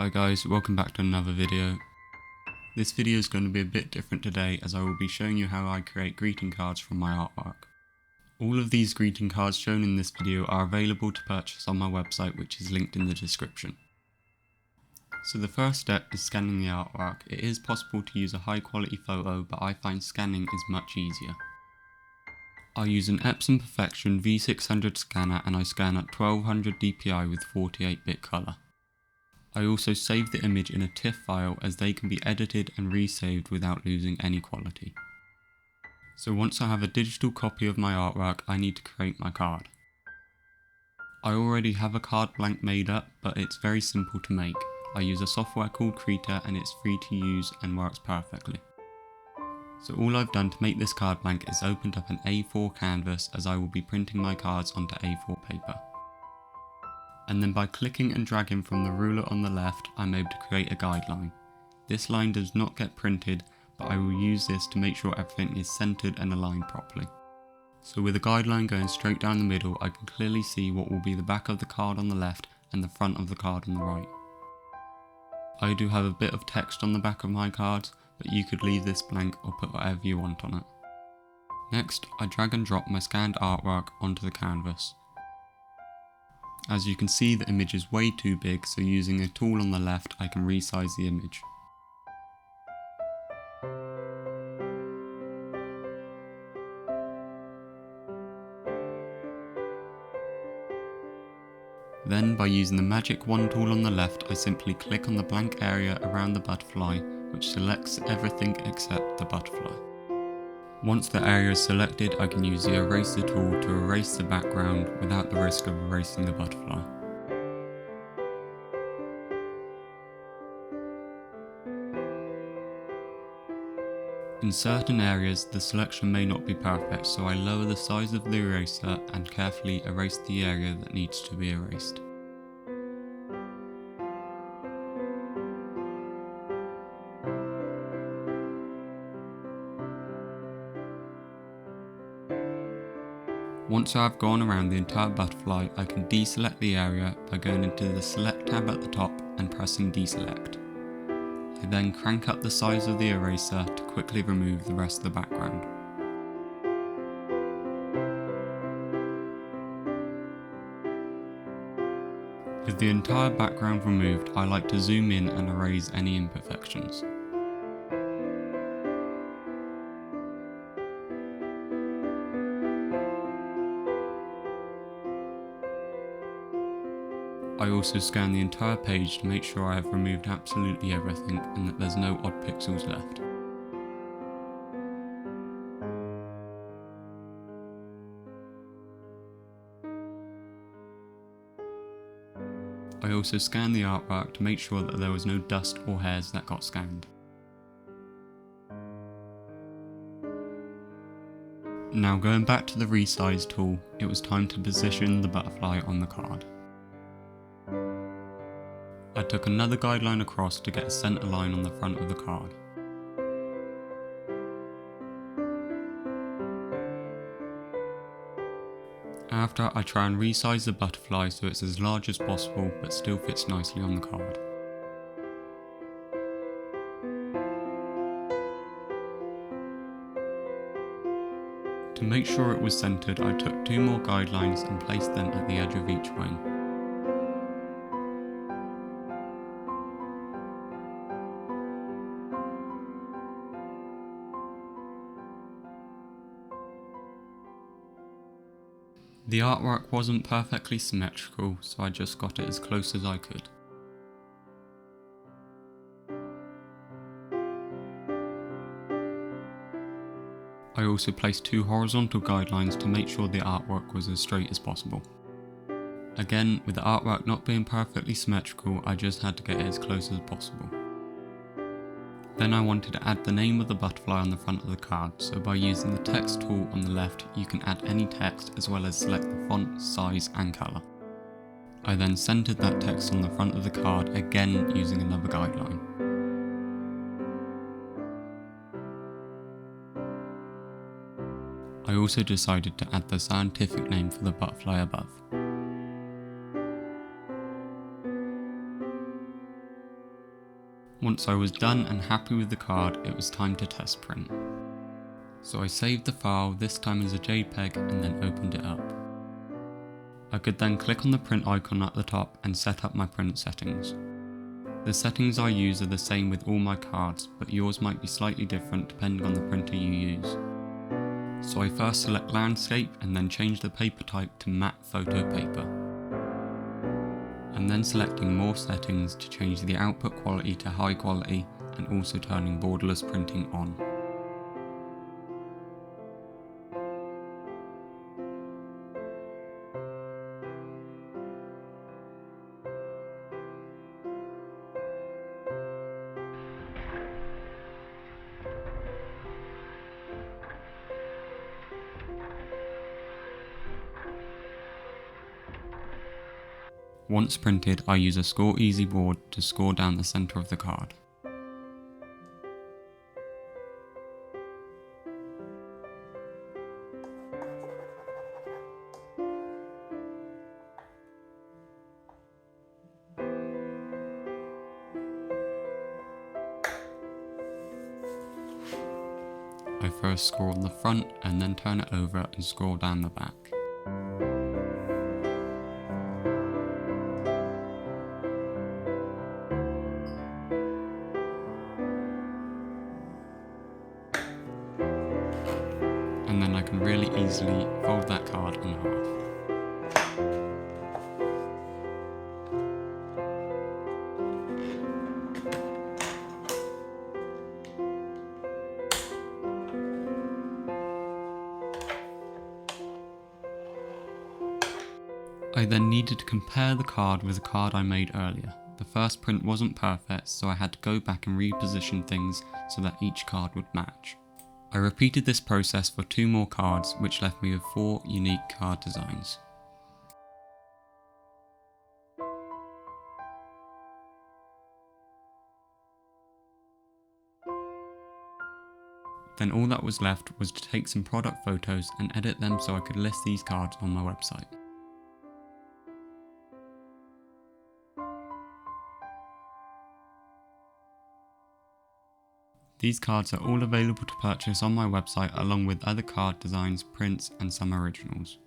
Hi guys, welcome back to another video. This video is going to be a bit different today as I will be showing you how I create greeting cards from my artwork. All of these greeting cards shown in this video are available to purchase on my website, which is linked in the description. So the first step is scanning the artwork. It is possible to use a high quality photo, but I find scanning is much easier. I use an Epson Perfection V600 scanner and I scan at 1200 dpi with 48-bit colour. I also save the image in a TIFF file as they can be edited and resaved without losing any quality. So once I have a digital copy of my artwork, I need to create my card. I already have a card blank made up, but it's very simple to make. I use a software called Krita and it's free to use and works perfectly. So all I've done to make this card blank is opened up an A4 canvas as I will be printing my cards onto A4 paper. And then by clicking and dragging from the ruler on the left, I'm able to create a guideline. This line does not get printed, but I will use this to make sure everything is centered and aligned properly. So with a guideline going straight down the middle, I can clearly see what will be the back of the card on the left and the front of the card on the right. I do have a bit of text on the back of my cards, but you could leave this blank or put whatever you want on it. Next, I drag and drop my scanned artwork onto the canvas. As you can see, the image is way too big, so using a tool on the left I can resize the image. Then by using the magic wand tool on the left, I simply click on the blank area around the butterfly, which selects everything except the butterfly. Once the area is selected, I can use the eraser tool to erase the background without the risk of erasing the butterfly. In certain areas, the selection may not be perfect, so I lower the size of the eraser and carefully erase the area that needs to be erased. Once I have gone around the entire butterfly, I can deselect the area by going into the Select tab at the top and pressing Deselect. I then crank up the size of the eraser to quickly remove the rest of the background. With the entire background removed, I like to zoom in and erase any imperfections. I also scan the entire page to make sure I have removed absolutely everything and that there's no odd pixels left. I also scan the artwork to make sure that there was no dust or hairs that got scanned. Now going back to the resize tool, it was time to position the butterfly on the card. I took another guideline across to get a centre line on the front of the card. After, I try and resize the butterfly so it's as large as possible but still fits nicely on the card. To make sure it was centred, I took two more guidelines and placed them at the edge of each wing. The artwork wasn't perfectly symmetrical, so I just got it as close as I could. I also placed two horizontal guidelines to make sure the artwork was as straight as possible. Again, with the artwork not being perfectly symmetrical, I just had to get it as close as possible. Then I wanted to add the name of the butterfly on the front of the card, so by using the text tool on the left, you can add any text as well as select the font, size and colour. I then centered that text on the front of the card, again using another guideline. I also decided to add the scientific name for the butterfly above. Once I was done and happy with the card, it was time to test print. So I saved the file, this time as a JPEG, and then opened it up. I could then click on the print icon at the top and set up my print settings. The settings I use are the same with all my cards, but yours might be slightly different depending on the printer you use. So I first select landscape and then change the paper type to matte photo paper. And then selecting more settings to change the output quality to high quality and also turning borderless printing on. Once printed, I use a Score Easy board to score down the centre of the card. I first score on the front and then turn it over and score down the back. And then I can really easily fold that card in half. I then needed to compare the card with the card I made earlier. The first print wasn't perfect, so I had to go back and reposition things so that each card would match. I repeated this process for 2 more cards, which left me with 4 unique card designs. Then all that was left was to take some product photos and edit them so I could list these cards on my website. These cards are all available to purchase on my website along with other card designs, prints and some originals.